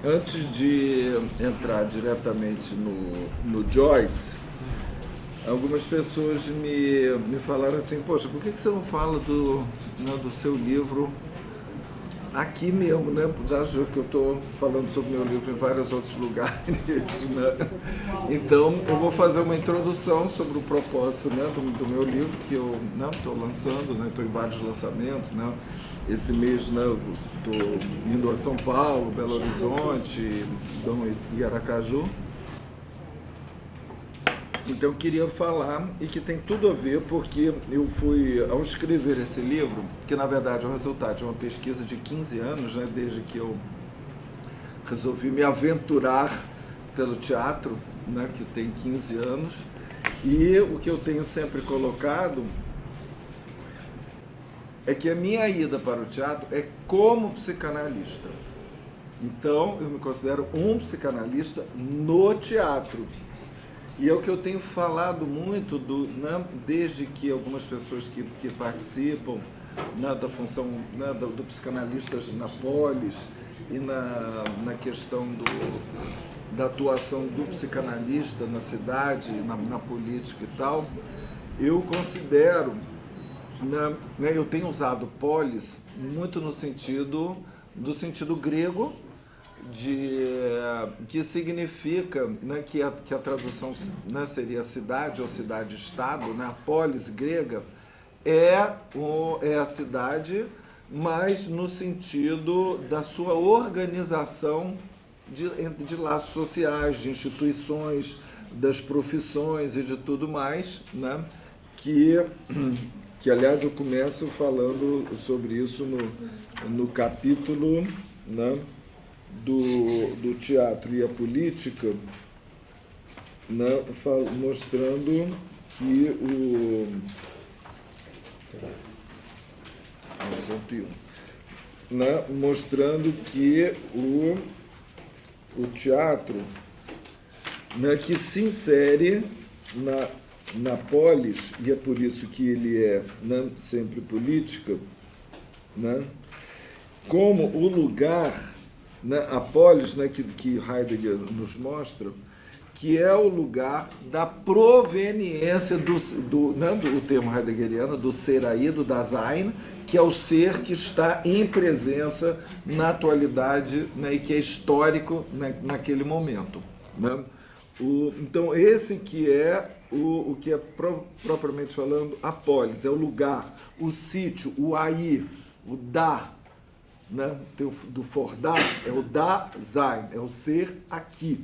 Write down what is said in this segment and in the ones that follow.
Antes de entrar diretamente no Joyce, algumas pessoas me falaram assim, poxa, por que você não fala do seu livro aqui mesmo, né? Já que eu estou falando sobre meu livro em vários outros lugares, né? Então, eu vou fazer uma introdução sobre o propósito, né, do meu livro, que eu estou lançando, né? Estou em vários lançamentos, né? Esse mês, né, estou indo a São Paulo, Belo Horizonte, e Aracaju. Então eu queria falar, e que tem tudo a ver, porque eu fui, ao escrever esse livro, que na verdade é o resultado de uma pesquisa de 15 anos, né, desde que eu resolvi me aventurar pelo teatro, né, que tem 15 anos, e o que eu tenho sempre colocado é que a minha ida para o teatro é como psicanalista. Então, eu me considero um psicanalista no teatro. E é o que eu tenho falado muito, né, desde que algumas pessoas que participam, né, da função, né, do psicanalista na polis e na questão da atuação do psicanalista na cidade, na política e tal, eu considero, né, eu tenho usado polis muito no sentido grego, que significa, né, que a tradução, né, seria cidade ou cidade-estado, né, a polis grega é a cidade, mas no sentido da sua organização de laços sociais, de instituições, das profissões e de tudo mais, né, que aliás eu começo falando sobre isso no capítulo, né, do teatro e a política, né, mostrando que o 101, né, mostrando que o teatro, né, que se insere na polis, e é por isso que ele é, né, sempre política, né, como o lugar, né, a polis, né, que Heidegger nos mostra, que é o lugar da proveniência do termo heideggeriano, do ser aí, do Dasein, que é o ser que está em presença na atualidade, né, e que é histórico, né, naquele momento, né? Então, esse que é o que é propriamente falando a polis, é o lugar, o sítio, o aí, o da, né, do fordar, é o Dasein, é o ser aqui,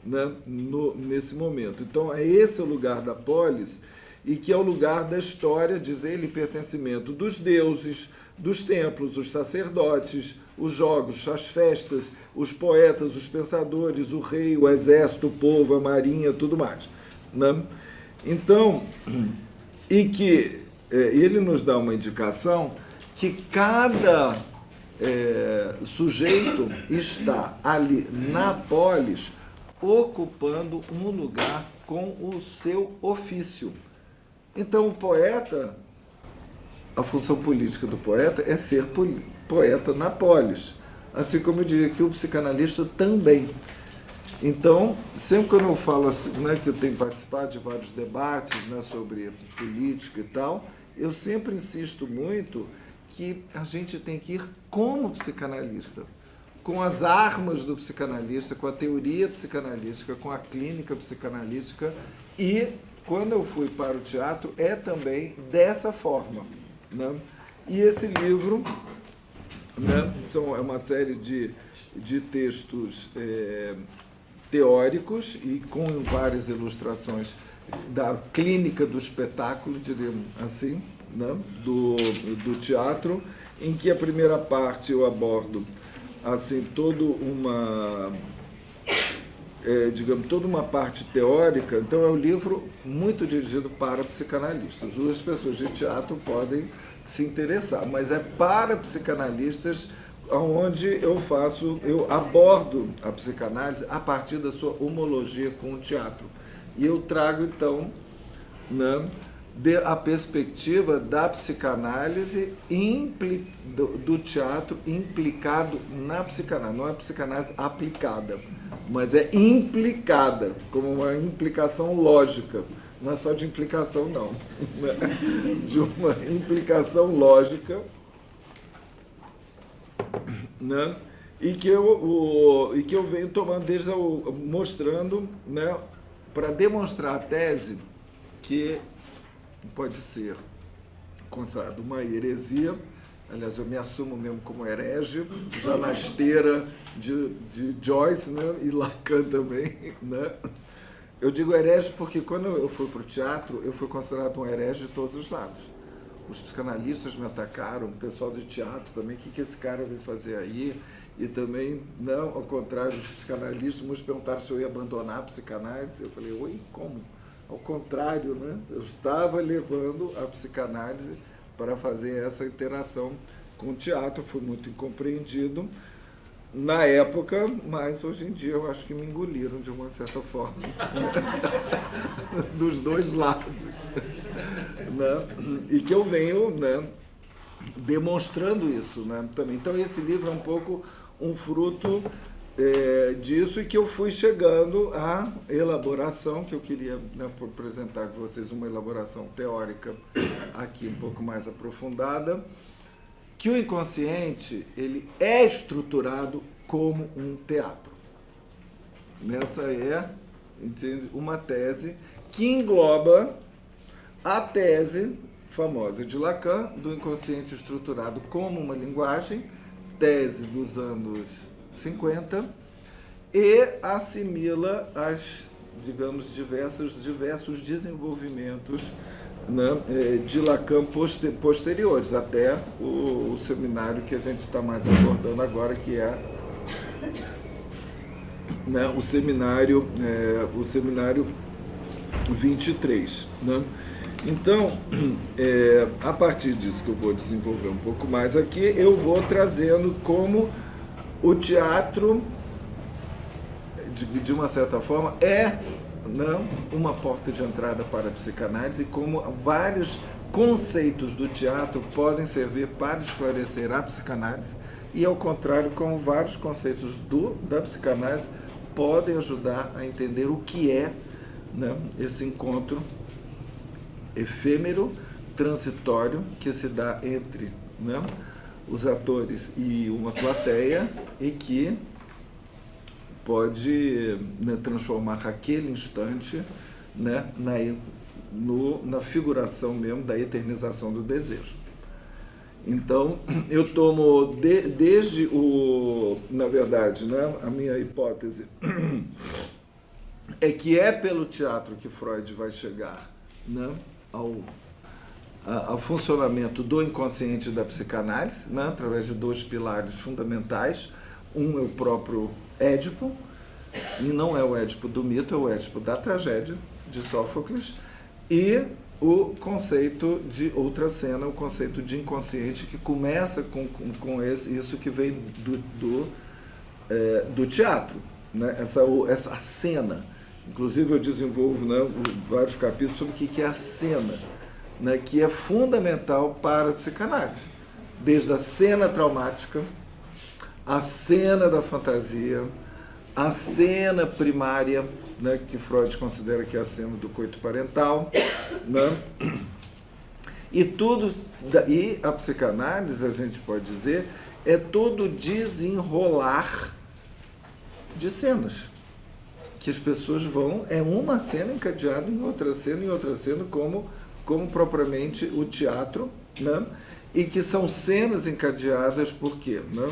né, nesse momento. Então, esse é o lugar da polis, e que é o lugar da história, diz ele, pertencimento dos deuses, dos templos, os sacerdotes, os jogos, as festas, os poetas, os pensadores, o rei, o exército, o povo, a marinha, tudo mais, né? Então, e que ele nos dá uma indicação que cada sujeito está ali na polis ocupando um lugar com o seu ofício. Então, o poeta, a função política do poeta é ser poeta na polis, assim como eu diria que o psicanalista também. Então, sempre quando eu falo assim, né, que eu tenho participado de vários debates, né, sobre política e tal, eu sempre insisto muito que a gente tem que ir como psicanalista, com as armas do psicanalista, com a teoria psicanalística, com a clínica psicanalística, e quando eu fui para o teatro é também dessa forma, né? E esse livro, né, é uma série de textos teóricos e com várias ilustrações da clínica do espetáculo, diríamos assim, né, do teatro, em que a primeira parte eu abordo assim toda uma parte teórica. Então é um livro muito dirigido para psicanalistas. As pessoas de teatro podem se interessar, mas é para psicanalistas, onde eu abordo a psicanálise a partir da sua homologia com o teatro. E eu trago, então, né, a perspectiva da psicanálise do teatro implicado na psicanálise. Não é psicanálise aplicada, mas é implicada, como uma implicação lógica. Não é só de implicação, não. De uma implicação lógica, né? E que eu venho tomando mostrando, né, para demonstrar a tese que pode ser considerado uma heresia. Aliás, eu me assumo mesmo como herege, já na esteira de Joyce, né, e Lacan também, né? Eu digo herege porque quando eu fui para o teatro, eu fui considerado um herege de todos os lados. Os psicanalistas me atacaram, o pessoal do teatro também, o que esse cara veio fazer aí? E também, não, ao contrário, os psicanalistas me perguntaram se eu ia abandonar a psicanálise. Eu falei, oi, como? Ao contrário, né? Eu estava levando a psicanálise para fazer essa interação com o teatro, fui muito incompreendido na época, mas hoje em dia eu acho que me engoliram de uma certa forma, dos dois lados, né? E que eu venho, né, demonstrando isso, né, também. Então esse livro é um pouco um fruto disso, e que eu fui chegando à elaboração, que eu queria, né, apresentar com vocês uma elaboração teórica aqui um pouco mais aprofundada, que o inconsciente ele é estruturado como um teatro. Essa é, entende, uma tese que engloba a tese famosa de Lacan do inconsciente estruturado como uma linguagem, tese dos anos 50, e assimila as, digamos, diversos desenvolvimentos, né, de Lacan posteriores, até o seminário que a gente está mais abordando agora, que é, né, o seminário 23. Né? Então, a partir disso que eu vou desenvolver um pouco mais aqui, eu vou trazendo como o teatro, de uma certa forma, não uma porta de entrada para a psicanálise, e como vários conceitos do teatro podem servir para esclarecer a psicanálise, e ao contrário, como vários conceitos da psicanálise podem ajudar a entender o que é, né, esse encontro efêmero, transitório, que se dá entre, né, os atores e uma plateia, e que pode, né, transformar aquele instante, né, na figuração mesmo da eternização do desejo. Então, eu tomo desde na verdade, né, a minha hipótese é que é pelo teatro que Freud vai chegar, né, ao funcionamento do inconsciente da psicanálise, né, através de dois pilares fundamentais. Um é o próprio Édipo, e não é o Édipo do mito, é o Édipo da tragédia de Sófocles, e o conceito de outra cena, o conceito de inconsciente, que começa com isso que vem do teatro, né? Essa cena. Inclusive eu desenvolvo, né, vários capítulos sobre o que é a cena, né, que é fundamental para a psicanálise, desde a cena traumática, a cena da fantasia, a cena primária, né, que Freud considera que é a cena do coito parental, né? E a psicanálise, a gente pode dizer, é todo desenrolar de cenas, que as pessoas é uma cena encadeada em outra cena, como propriamente o teatro, né? E que são cenas encadeadas por quê? Né?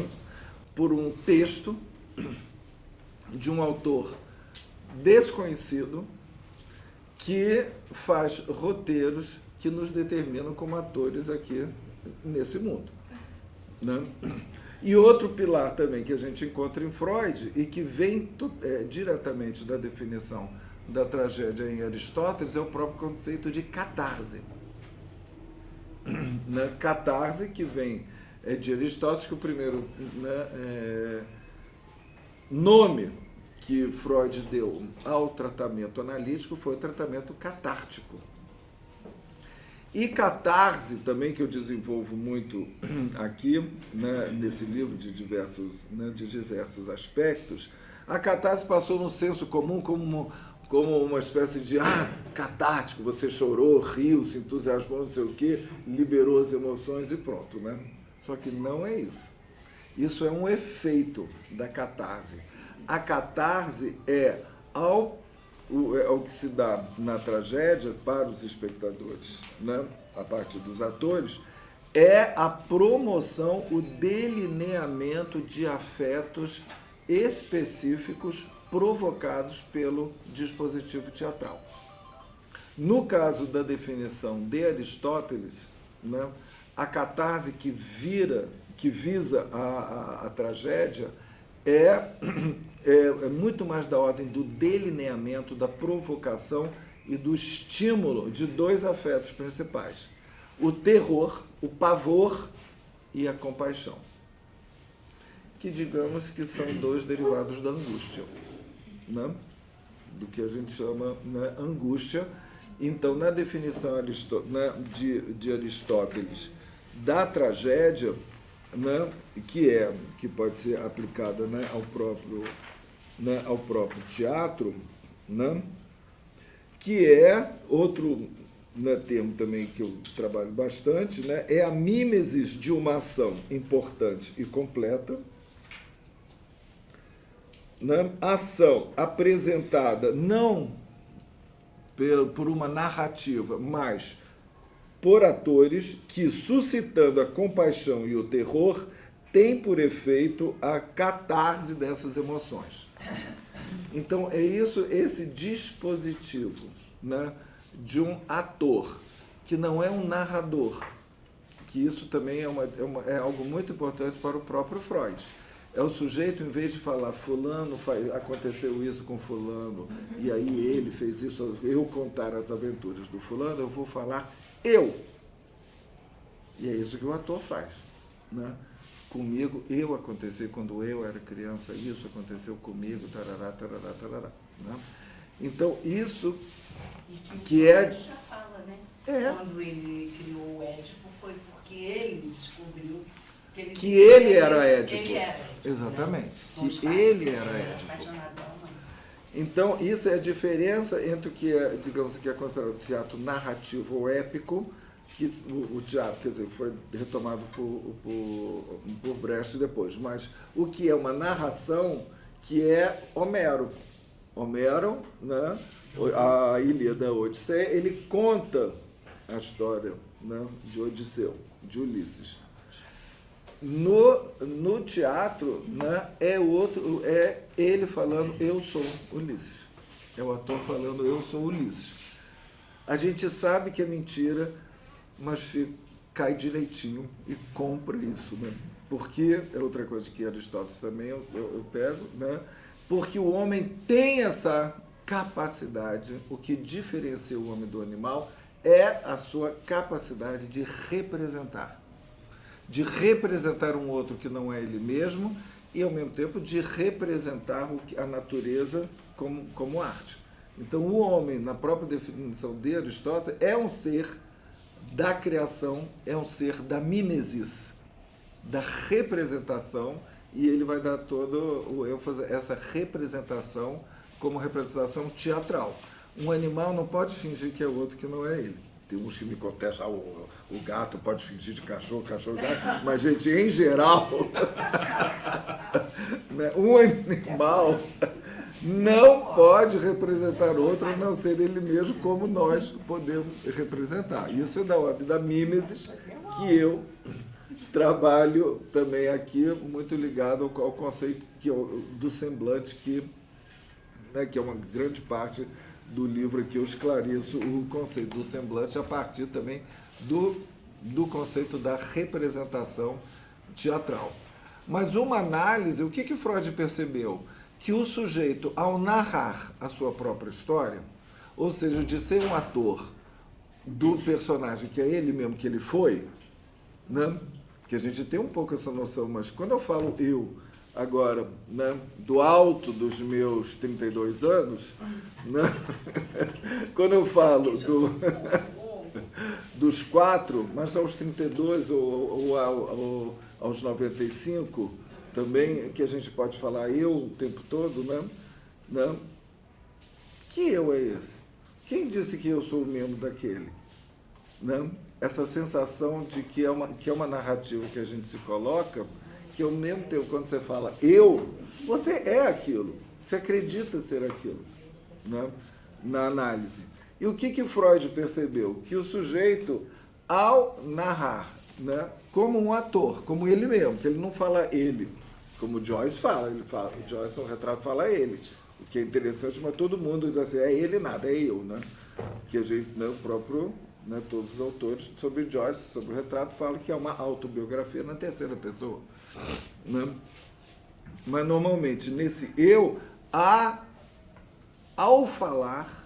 Por um texto de um autor desconhecido que faz roteiros que nos determinam como atores aqui nesse mundo, né? E outro pilar também que a gente encontra em Freud e que vem diretamente da definição da tragédia em Aristóteles é o próprio conceito de catarse. Né? Catarse, que vem de Aristóteles, que o primeiro, né, nome que Freud deu ao tratamento analítico foi o tratamento catártico. E catarse, também, que eu desenvolvo muito aqui, né, nesse livro de diversos aspectos, a catarse passou no senso comum como uma espécie de catártico, você chorou, riu, se entusiasmou, não sei o quê, liberou as emoções e pronto, né? Só que não é isso. Isso é um efeito da catarse. A catarse é o que se dá na tragédia para os espectadores, né, a partir dos atores, é a promoção, o delineamento de afetos específicos provocados pelo dispositivo teatral. No caso da definição de Aristóteles, né, a catarse que visa a tragédia é muito mais da ordem do delineamento, da provocação e do estímulo de dois afetos principais: o terror, o pavor e a compaixão, que digamos que são dois derivados da angústia, né? Do que a gente chama, né, angústia. Então, na definição de Aristóteles da tragédia, né, que pode ser aplicada, né, ao próprio teatro, né, que é outro, né, termo também que eu trabalho bastante, né, é a mímesis de uma ação importante e completa, né, ação apresentada não por uma narrativa, mas por atores que, suscitando a compaixão e o terror, tem por efeito a catarse dessas emoções. Então, é isso, esse dispositivo, né, de um ator, que não é um narrador, que isso também é algo muito importante para o próprio Freud. É o sujeito, em vez de falar fulano, aconteceu isso com fulano, e aí ele fez isso, eu contar as aventuras do fulano, eu vou falar eu. E é isso que o ator faz, né? Comigo, aconteceu quando eu era criança, isso aconteceu comigo, tarará, tarará, tarará, né? Então, isso que é... já fala, né? É. Quando ele criou o Édipo, foi porque ele descobriu que ele era Édipo. Ele era, exatamente. Né? Que ele era Édipo. Então, isso é a diferença entre o que é, digamos, que é considerado teatro narrativo ou épico, que o teatro, quer dizer, foi retomado por Brecht depois, mas o que é uma narração, que é Homero. Homero, né, a Ilíada, a Odisseia, ele conta a história, né, de Odisseu, de Ulisses. No teatro, né, é ele falando, eu sou Ulisses. É o ator falando, eu sou Ulisses. A gente sabe que é mentira, mas cai direitinho e compra isso, né? Porque, é outra coisa que Aristóteles também eu pego, né? Porque o homem tem essa capacidade, o que diferencia o homem do animal é a sua capacidade de representar um outro que não é ele mesmo e, ao mesmo tempo, de representar a natureza como arte. Então, o homem, na própria definição de Aristóteles, é um ser da criação, é um ser da mimesis, da representação, e ele vai dar todo o ênfase a essa representação como representação teatral. Um animal não pode fingir que é outro que não é ele. Tem uns que me contestam, o gato pode fingir de cachorro, gato, mas, gente, em geral, né, um animal não pode representar outro, a não ser ele mesmo, como nós podemos representar. Isso é da ordem da mimesis, que eu trabalho também aqui, muito ligado ao conceito do semblante, né, que é uma grande parte do livro que eu esclareço o conceito do semblante a partir também do conceito da representação teatral. Mas uma análise, o que Freud percebeu? Que o sujeito, ao narrar a sua própria história, ou seja, de ser um ator do personagem que é ele mesmo que ele foi, né? Que a gente tem um pouco essa noção, mas quando eu falo eu, agora, né, do alto dos meus 32 anos, né, quando eu falo dos 4, mas aos 32 ou aos 95 também, que a gente pode falar eu o tempo todo, né? Não? Que eu é esse? Quem disse que eu sou membro daquele? Não? Essa sensação de que é uma narrativa que a gente se coloca, que ao mesmo tempo, quando você fala eu, você é aquilo, você acredita ser aquilo, né? Na análise. E o que Freud percebeu? Que o sujeito, ao narrar, né, como um ator, como ele mesmo, que ele não fala ele, como o Joyce fala, o Joyce no retrato fala ele. O que é interessante, mas todo mundo diz assim, é ele nada, é eu, né? Que a gente, né, o próprio, né, todos os autores sobre Joyce, sobre o retrato, falam que é uma autobiografia na terceira pessoa, né? Mas normalmente nesse eu, ao falar,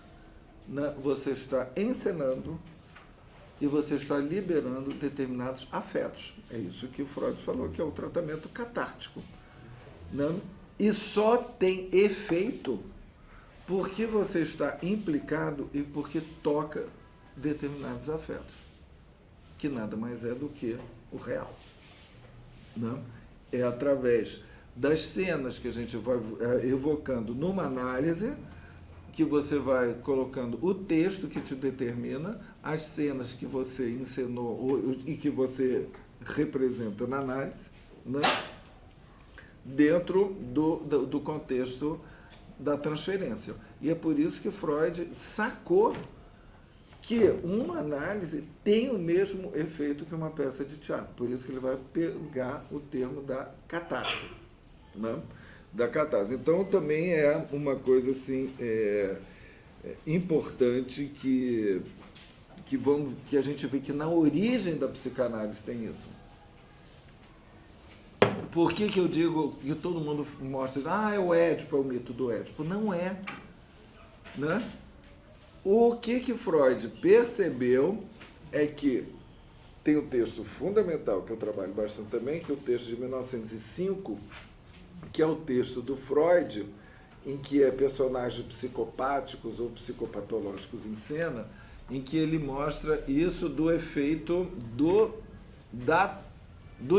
né, você está encenando e você está liberando determinados afetos. É isso que o Freud falou, que é o tratamento catártico, né? E só tem efeito porque você está implicado e porque toca determinados afetos, que nada mais é do que o real, né? É através das cenas que a gente vai evocando numa análise, que você vai colocando o texto que te determina, as cenas que você encenou e que você representa na análise, né? Dentro do contexto da transferência. E é por isso que Freud sacou que uma análise tem o mesmo efeito que uma peça de teatro. Por isso que ele vai pegar o termo da catarse, né? Da catarse. Então, também é uma coisa assim, importante que a gente vê que na origem da psicanálise tem isso. Por que eu digo que todo mundo mostra, é o Édipo, é o mito do Édipo? Não é, né? O que Freud percebeu é que tem um texto fundamental, que eu trabalho bastante também, que é o texto de 1905, que é o texto do Freud, em que personagens psicopáticos ou psicopatológicos em cena, em que ele mostra isso do efeito do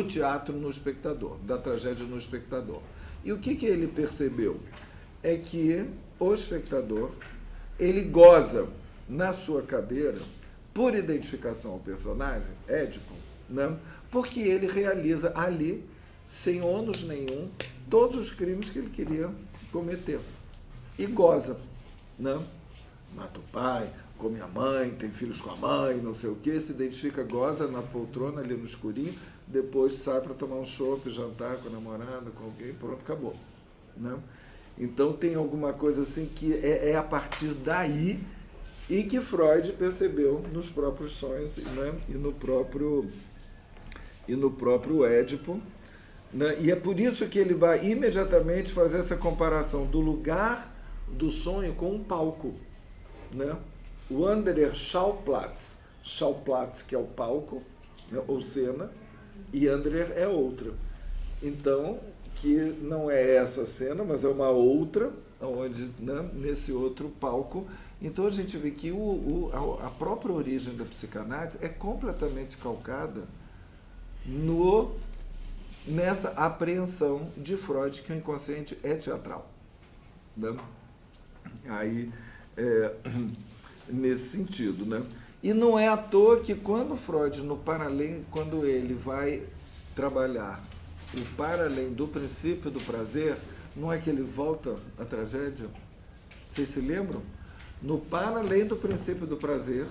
teatro no espectador, da tragédia no espectador. E o que ele percebeu? É que o espectador, ele goza na sua cadeira, por identificação ao personagem, Édipo, né? Porque ele realiza ali, sem ônus nenhum, todos os crimes que ele queria cometer. E goza, né? Mata o pai, come a mãe, tem filhos com a mãe, não sei o quê, se identifica, goza na poltrona ali no escurinho, depois sai para tomar um chopp, jantar com a namorada, com alguém, pronto, acabou, né? Então tem alguma coisa assim que é a partir daí e que Freud percebeu nos próprios sonhos, né? e no próprio Édipo, né? E é por isso que ele vai imediatamente fazer essa comparação do lugar do sonho com um palco, né? O Anderer Schauplatz, que é o palco, né? Ou cena, e Anderer é outra. Então, que não é essa cena, mas é uma outra, onde, né, nesse outro palco. Então a gente vê que a própria origem da psicanálise é completamente calcada nessa apreensão de Freud que o inconsciente é teatral, né? Aí, nesse sentido, né? E não é à toa que quando Freud, quando ele vai trabalhar o para além do princípio do prazer, não é que ele volta à tragédia? Vocês se lembram? No para além do princípio do prazer,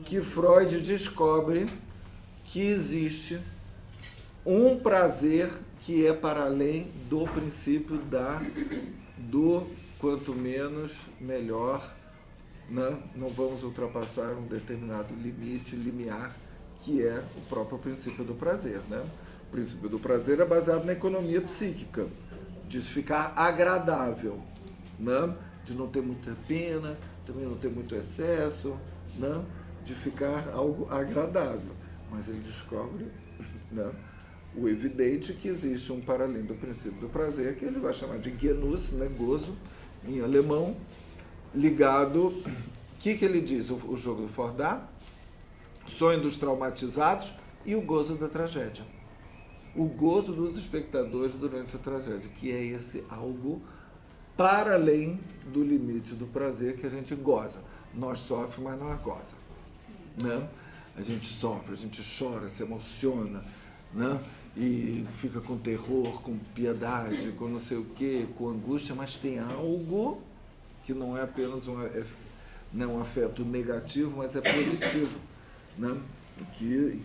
que Freud descobre que existe um prazer que é para além do princípio do quanto menos, melhor, né? Não vamos ultrapassar um determinado limiar, que é o próprio princípio do prazer, né? O princípio do prazer é baseado na economia psíquica, de ficar agradável, né? De não ter muita pena, também não ter muito excesso, né? De ficar algo agradável. Mas ele descobre, né, o evidente que existe um para além do princípio do prazer, que ele vai chamar de Genuss, né, gozo, em alemão, ligado... O que ele diz, o jogo do Fordá? sonho dos traumatizados e o gozo da tragédia. O gozo dos espectadores durante a tragédia, que é esse algo para além do limite do prazer que a gente goza. Nós sofremos, mas não goza. Né? A gente sofre, a gente chora, se emociona, né? E fica com terror, com piedade, com não sei o quê, com angústia, mas tem algo que não é apenas um afeto negativo, mas é positivo. Né? Que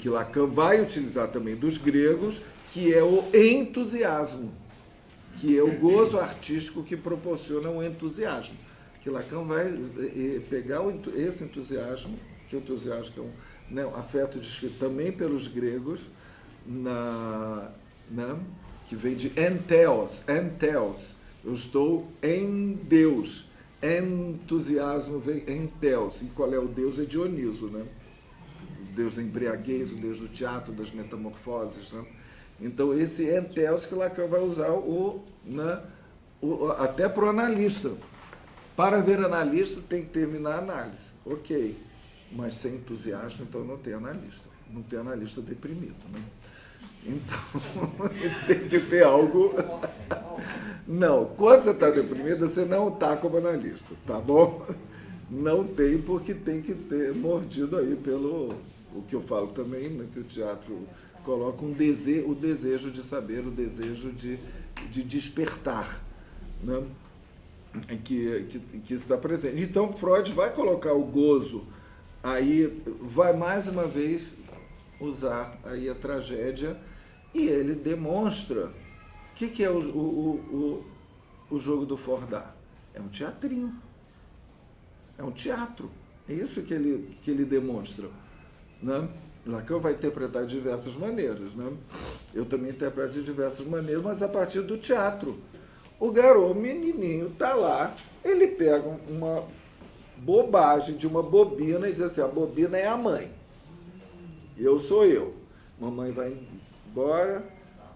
Lacan vai utilizar também dos gregos, que é o entusiasmo, que é o gozo artístico que proporciona um entusiasmo. Que Lacan vai pegar esse entusiasmo, que é um afeto descrito também pelos gregos, que vem de entheos, eu estou em Deus. Entusiasmo vem entheos. E qual é o Deus? É Dioniso, né? O Deus da embriaguez, o Deus do teatro, das metamorfoses. Né? Então, esse entheos que Lacan vai usar até para o analista. Para ver analista, tem que terminar a análise. Ok, mas sem entusiasmo, então não tem analista. Não tem analista deprimido. Né? Então, tem que ter algo... Não, quando você está deprimido, você não está como analista, tá bom? Não tem, porque tem que ter mordido aí pelo... O que eu falo também, né, que o teatro coloca o desejo de saber, o desejo de despertar, né? Que está presente. Então, Freud vai colocar o gozo, aí vai mais uma vez usar aí a tragédia, e ele demonstra o que é o jogo do Fordá. É um teatrinho. É um teatro. É isso que ele demonstra. Né? Lacan vai interpretar de diversas maneiras. Né? Eu também interpreto de diversas maneiras, mas a partir do teatro. O garoto, o menininho, está lá, ele pega uma bobagem de uma bobina e diz assim, a bobina é a mãe. Eu sou eu. Mamãe vai embora,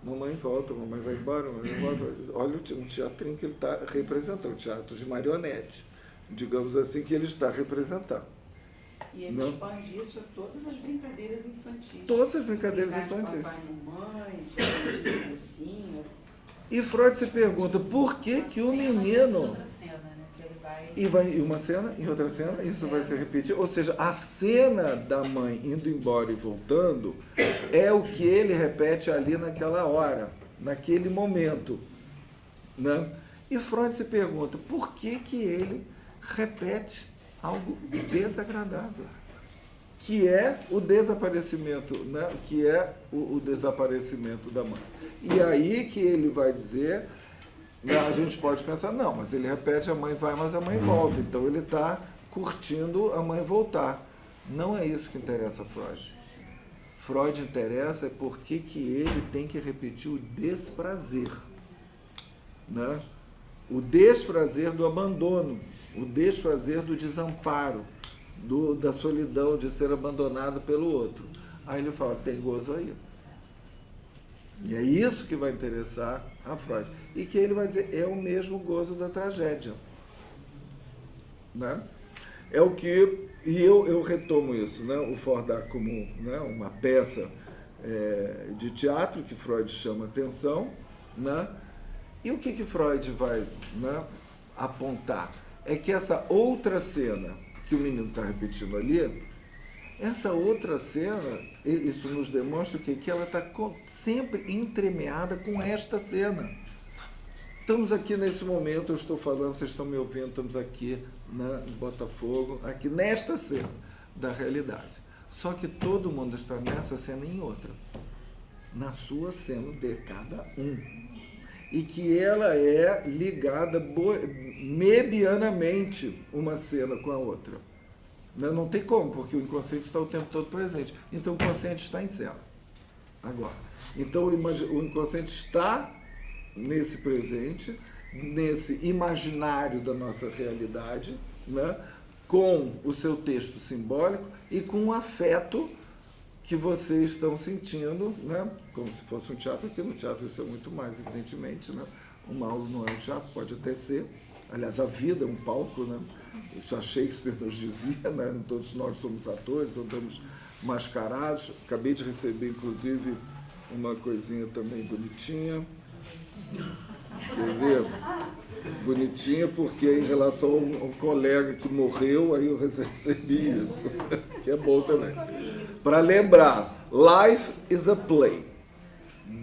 mamãe volta, mamãe vai embora, mamãe volta. Olha um teatrinho que ele está representando, teatro de marionete. Digamos assim, que ele está representando. E ele expande isso a todas as brincadeiras infantis. Todas as brincadeiras infantis. Papai e mamãe, de mocinho. E Freud se pergunta por que o menino... E vai em uma cena, em outra cena, isso vai se repetir. Ou seja, a cena da mãe indo embora e voltando é o que ele repete ali naquela hora, naquele momento. Né? E Freud se pergunta por que ele repete algo desagradável, que é o desaparecimento, né? Que é o desaparecimento da mãe. E aí que ele vai dizer, né, a gente pode pensar, não, mas ele repete, a mãe vai, mas a mãe volta. Então ele está curtindo a mãe voltar. Não é isso que interessa a Freud. Freud interessa é por que ele tem que repetir o desprazer. Né? O desprazer do abandono, o desprazer do desamparo, da solidão, de ser abandonado pelo outro. Aí ele fala, tem gozo aí. E é isso que vai interessar a Freud. E que ele vai dizer, é o mesmo gozo da tragédia. Né? É o que... E eu retomo isso, né? O Fordá como, né, uma peça de teatro que Freud chama atenção. Né? E o que Freud vai, né, apontar? É que essa outra cena que o menino está repetindo ali, essa outra cena, isso nos demonstra que ela está sempre entremeada com esta cena. Estamos aqui nesse momento, eu estou falando, vocês estão me ouvindo, estamos aqui em Botafogo, aqui nesta cena da realidade. Só que todo mundo está nessa cena e em outra. Na sua cena de cada um. E que ela é ligada medianamente uma cena com a outra. Não tem como, porque o inconsciente está o tempo todo presente. Então, o inconsciente está em cena. Agora. Então, o inconsciente está nesse presente, nesse imaginário da nossa realidade, né, com o seu texto simbólico e com o afeto que vocês estão sentindo, né, como se fosse um teatro. Aqui no teatro isso é muito mais, evidentemente. Né? Uma aula não é um teatro, pode até ser, Aliás, a vida é um palco, né? Já Shakespeare nos dizia, né? Todos nós somos atores, andamos mascarados. Acabei de receber, inclusive, uma coisinha também bonitinha. Quer ver? Bonitinha, porque em relação a um colega que morreu, aí eu recebi isso, que é bom também. Para lembrar, life is a play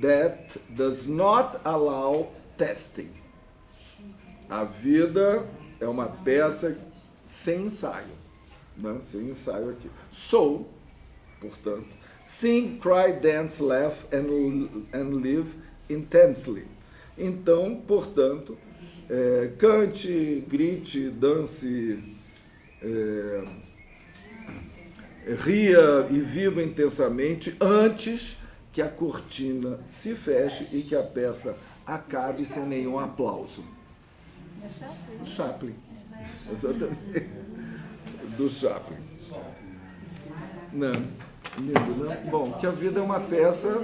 that does not allow testing. A vida é uma peça sem ensaio, né? Sem ensaio aqui. So, portanto, sing, cry, dance, laugh and live intensely. Então, portanto, cante, grite, dance, ria e viva intensamente antes que a cortina se feche e que a peça acabe sem nenhum aplauso. Chaplin. Exatamente. Do Chaplin. Não, lindo, né? Bom, que a vida é uma peça,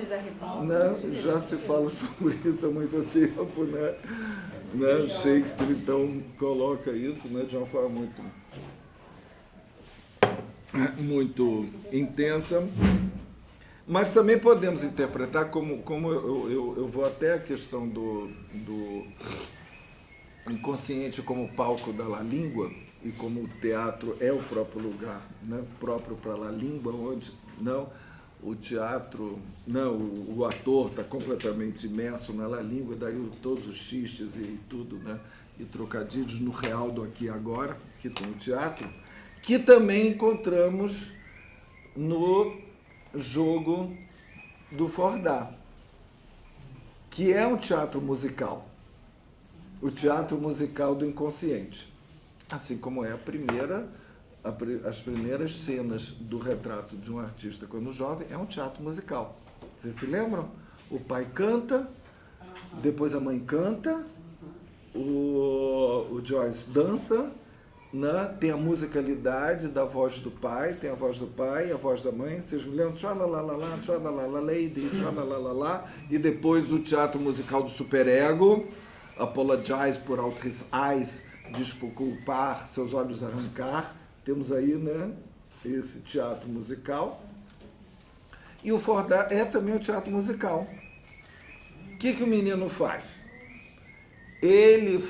né? Já se fala sobre isso há muito tempo, né? Shakespeare, então, coloca isso, né, de uma forma muito intensa. Mas também podemos interpretar como eu vou até a questão do inconsciente como palco da língua, e como o teatro é o próprio lugar, né, próprio para a língua, onde não o teatro, não, o ator está completamente imerso na língua, daí todos os xistes e tudo, né, e trocadilhos no real do aqui e agora, que tem o teatro, que também encontramos no jogo do Fordá, que é um teatro musical, o teatro musical do inconsciente, assim como é as primeiras cenas do retrato de um artista quando jovem, é um teatro musical. Vocês se lembram? O pai canta, depois a mãe canta, o Joyce dança, né? Tem a musicalidade da voz do pai, tem a voz do pai, a voz da mãe, vocês me lembram? Tchalalalala, tchalalala, lady, tchalalalala, e depois o teatro musical do superego, Apologize por out his eyes, desculpar, seus olhos arrancar. Temos aí, né, esse teatro musical. E o Fordá é também o teatro musical. O que o menino faz?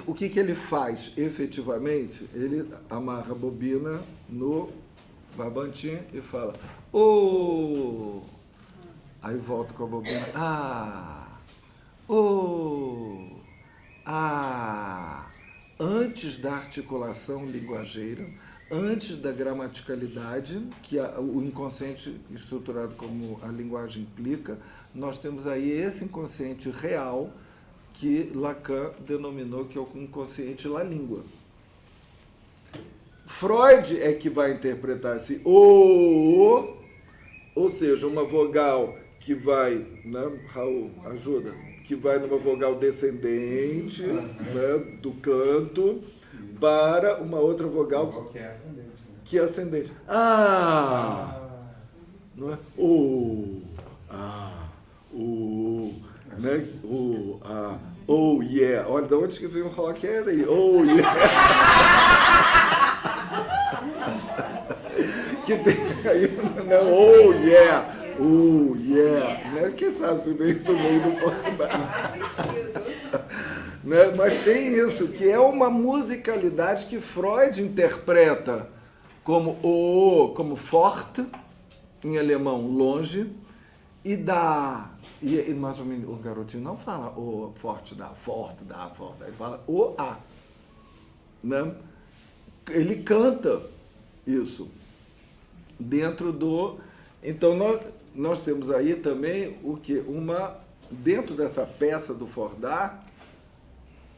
O que ele faz efetivamente? Ele amarra a bobina no barbantinho e fala, oh! Aí volta com a bobina, ah! Oh! Ah! Antes da articulação linguageira, antes da gramaticalidade, que o inconsciente estruturado como a linguagem implica, nós temos aí esse inconsciente real que Lacan denominou que é o inconsciente la língua. Freud é que vai interpretar esse ou seja, uma vogal que vai, né, Raul, ajuda, que vai numa vogal descendente, né, do canto, para uma outra vogal que é ascendente. Né? Que é ascendente. Ah! Não é? Né? Oh, yeah. Olha, de onde que vem o rock? É daí. Oh, yeah. Que tem aí, né? Oh, yeah. Oh, yeah. Né? Quem sabe se vem do meio do né? Mas tem isso, que é uma musicalidade que Freud interpreta como forte, em alemão, longe, mas o garotinho não fala o forte, forte, ele fala o a. Né? Ele canta isso dentro do... Então, nós temos aí também o que? Dentro dessa peça do Fordá,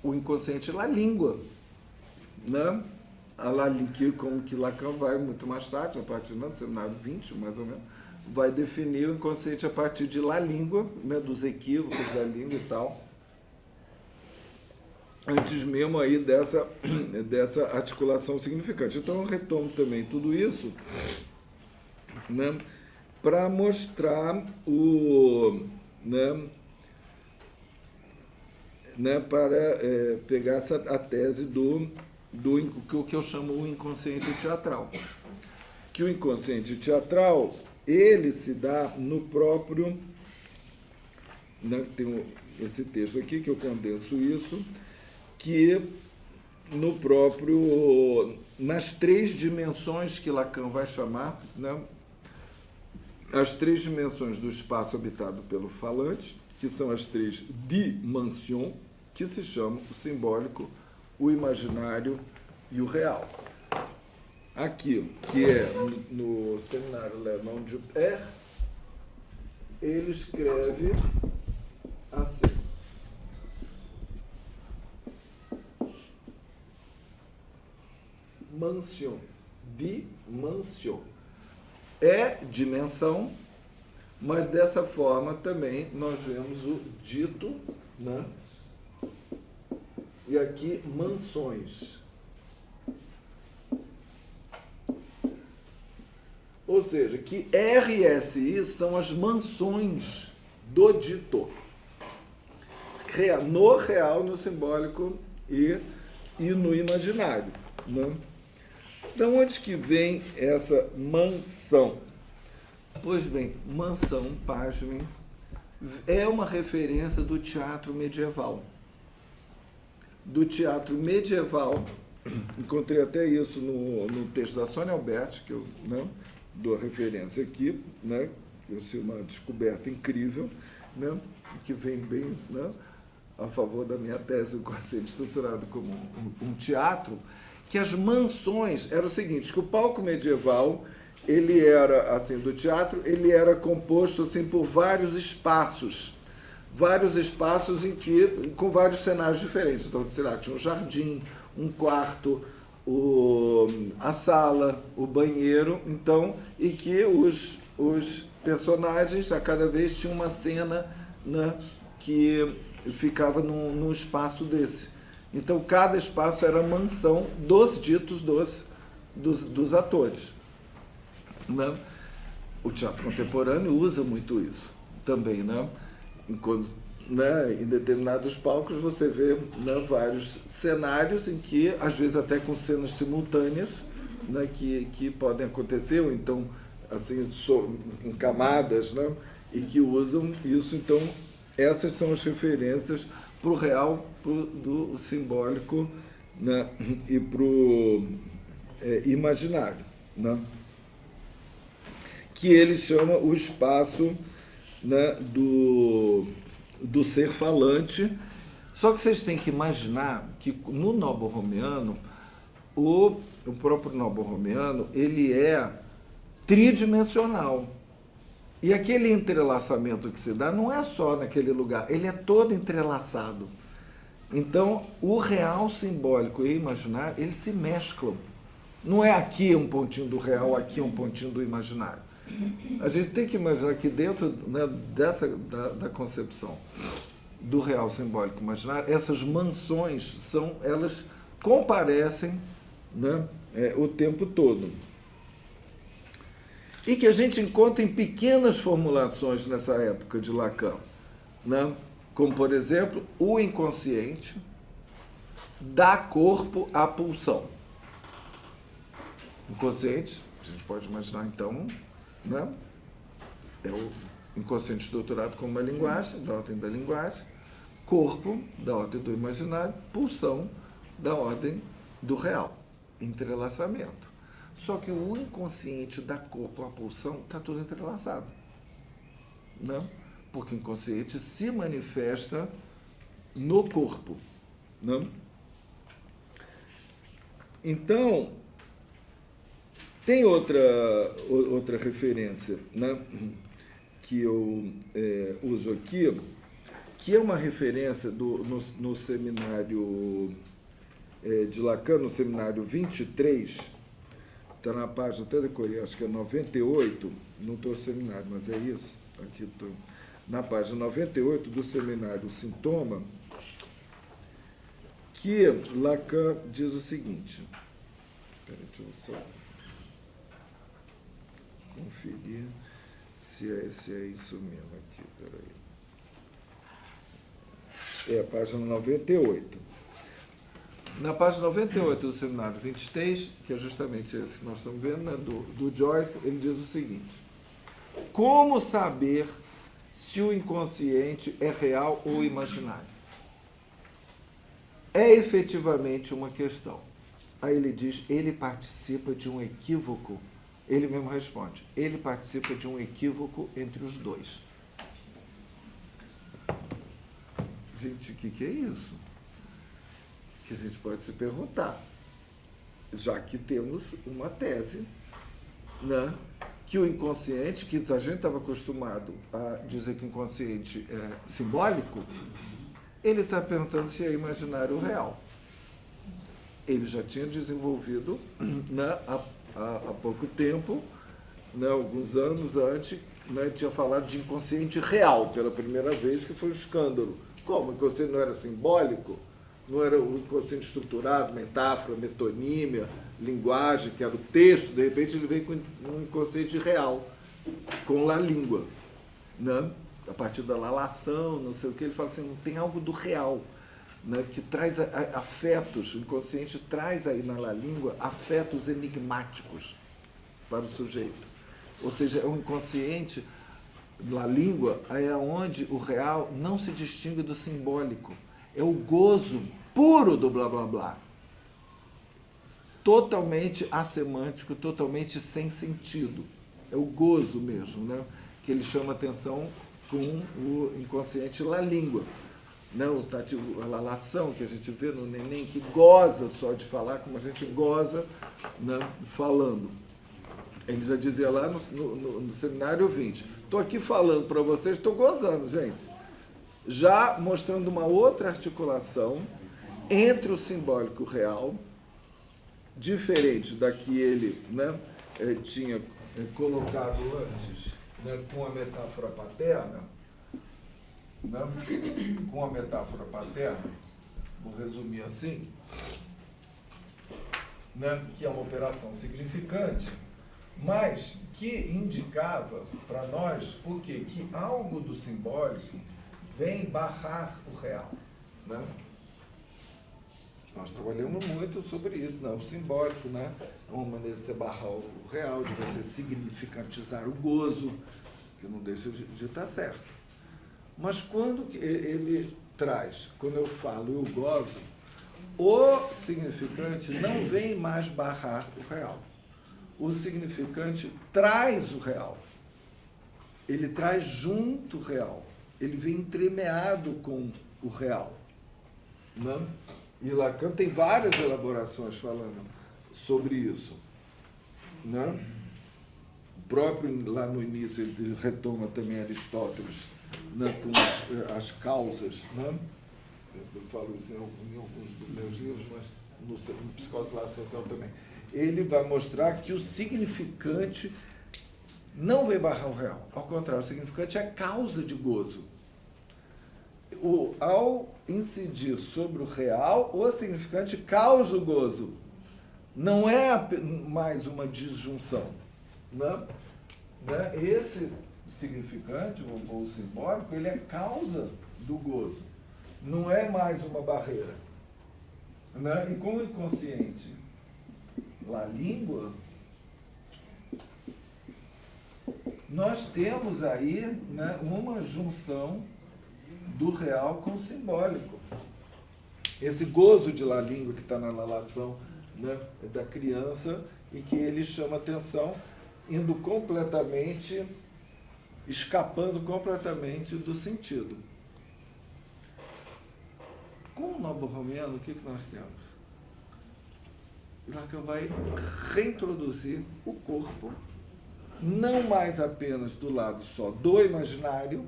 o inconsciente é a língua, né? Como que Lacan vai muito mais tarde, a partir do seminário 20, mais ou menos, vai definir o inconsciente a partir de la língua, né? Dos equívocos da língua e tal. Antes mesmo aí dessa articulação significante. Então eu retomo também tudo isso, né? Para mostrar né, para pegar a tese do que eu chamo o inconsciente teatral. Que o inconsciente teatral, ele se dá no próprio... Né, tem esse texto aqui, que eu condenso isso, que no próprio... nas 3 dimensões que Lacan vai chamar, né, as 3 dimensões do espaço habitado pelo falante, que são as 3 dimensões, que se chamam o simbólico, o imaginário e o real. Aqui, que é no seminário Le Nom du Père, ele escreve assim. Mansion, dimensão. É dimensão, mas dessa forma também nós vemos o dito, né? E aqui, mansões. Ou seja, que RSI são as mansões do dito. No real, no simbólico e no imaginário. Né? De onde que vem essa mansão? Pois bem, mansão, pasmem, é uma referência do teatro medieval. Do teatro medieval, encontrei até isso no texto da Sônia Alberti, que eu, né, dou a referência aqui, né, eu sei uma descoberta incrível, né, que vem bem, né, a favor da minha tese, o conceito estruturado como um teatro, que as mansões era o seguinte, que o palco medieval, ele era, assim, do teatro, ele era composto, assim, por vários espaços em que, com vários cenários diferentes. Então, sei lá, tinha um jardim, um quarto, a sala, o banheiro, então, e que os personagens, a cada vez, tinham uma cena, né, que ficava num espaço desse. Então, cada espaço era a mansão dos ditos dos atores. Né? O teatro contemporâneo usa muito isso também, né? Enquanto, né, em determinados palcos você vê, né, vários cenários em que, às vezes até com cenas simultâneas, né, que podem acontecer, ou então assim, em camadas, né, e que usam isso. Então, essas são as referências para o real, do simbólico, né, e para o imaginário, né? Que ele chama o espaço, né, do ser falante. Só que vocês têm que imaginar que no noborromiano, o próprio noborromiano, ele é tridimensional. E aquele entrelaçamento que se dá não é só naquele lugar, ele é todo entrelaçado. Então, o real simbólico e o imaginário, eles se mesclam. Não é aqui um pontinho do real, aqui um pontinho do imaginário. A gente tem que imaginar que dentro, né, da concepção do real simbólico imaginário, essas mansões elas comparecem, né, o tempo todo. E que a gente encontra em pequenas formulações nessa época de Lacan, né? Como, por exemplo, o inconsciente dá corpo à pulsão. Inconsciente, a gente pode imaginar, então, né? É o inconsciente estruturado como uma linguagem, da ordem da linguagem, corpo, da ordem do imaginário, pulsão, da ordem do real, entrelaçamento. Só que o inconsciente dá corpo à pulsão, está tudo entrelaçado. Né? Porque o inconsciente se manifesta no corpo. Né? Então, tem outra referência, né, que eu uso aqui, que é uma referência no seminário de Lacan, no seminário 23, está na página, até decorei, acho que é 98, não estou no seminário, mas é isso, aqui estou, na página 98 do seminário Sintoma, que Lacan diz o seguinte, espera, deixa eu só conferir se é isso mesmo aqui, peraí. Página 98. Na página 98 do seminário 23, que é justamente esse que nós estamos vendo, né, do Joyce, ele diz o seguinte: como saber se o inconsciente é real ou imaginário? É efetivamente uma questão. Aí ele diz, ele participa de um equívoco. Ele mesmo responde, ele participa de um equívoco entre os dois. Gente, o que é isso? Que a gente pode se perguntar, já que temos uma tese, né, que o inconsciente, que a gente estava acostumado a dizer que o inconsciente é simbólico, ele está perguntando se é imaginário ou real. Ele já tinha desenvolvido, né, há pouco tempo, né, alguns anos antes, né, tinha falado de inconsciente real pela primeira vez, que foi um escândalo. Como? O inconsciente não era simbólico? Não era o inconsciente estruturado, metáfora, metonímia, linguagem, que era o texto, de repente ele veio com um inconsciente real, com a língua, né? A partir da lalação, não sei o que, ele fala assim, não tem algo do real, né? Que traz afetos, o inconsciente traz aí na língua afetos enigmáticos para o sujeito. Ou seja, é um inconsciente, na língua, é onde o real não se distingue do simbólico. É o gozo puro do blá blá blá. Totalmente assemântico, totalmente sem sentido. É o gozo mesmo, né? Que ele chama atenção com o inconsciente na língua. Né? A lalação que a gente vê no neném, que goza só de falar, como a gente goza, né, falando. Ele já dizia lá no seminário 20, estou aqui falando para vocês, estou gozando, gente. Já mostrando uma outra articulação entre o simbólico e o real, diferente da que ele, né, tinha colocado antes, né, com a metáfora paterna, né, com a metáfora paterna, vou resumir assim, né, que é uma operação significante, mas que indicava para nós o quê? Que algo do simbólico vem barrar o real. Né? Nós trabalhamos muito sobre isso, né? O simbólico, né? É uma maneira de você barrar o real, de você significantizar o gozo, que não deixa de estar certo. Mas quando ele traz, quando eu falo eu gozo, o significante não vem mais barrar o real. O significante traz o real. Ele traz junto o real. Ele vem entremeado com o real. Né? E Lacan tem várias elaborações falando sobre isso. Né? O próprio, lá no início, ele retoma também Aristóteles, né, com as causas. Né? Eu falo isso em alguns dos meus livros, mas no Psicose lá Social também. Ele vai mostrar que o significante não vem barrar o real. Ao contrário, o significante é a causa de gozo. Ao incidir sobre o real, o significante causa o gozo. Não é mais uma disjunção. Né? Esse significante, ou simbólico, ele é causa do gozo. Não é mais uma barreira. Né? E com o inconsciente, a língua, nós temos aí, né, uma junção do real com o simbólico. Esse gozo de la língua que está na lalação, né, da criança, e que ele chama atenção, indo completamente, escapando completamente do sentido. Com o Novo Romiano, o que nós temos? Lacan vai reintroduzir o corpo, não mais apenas do lado só do imaginário,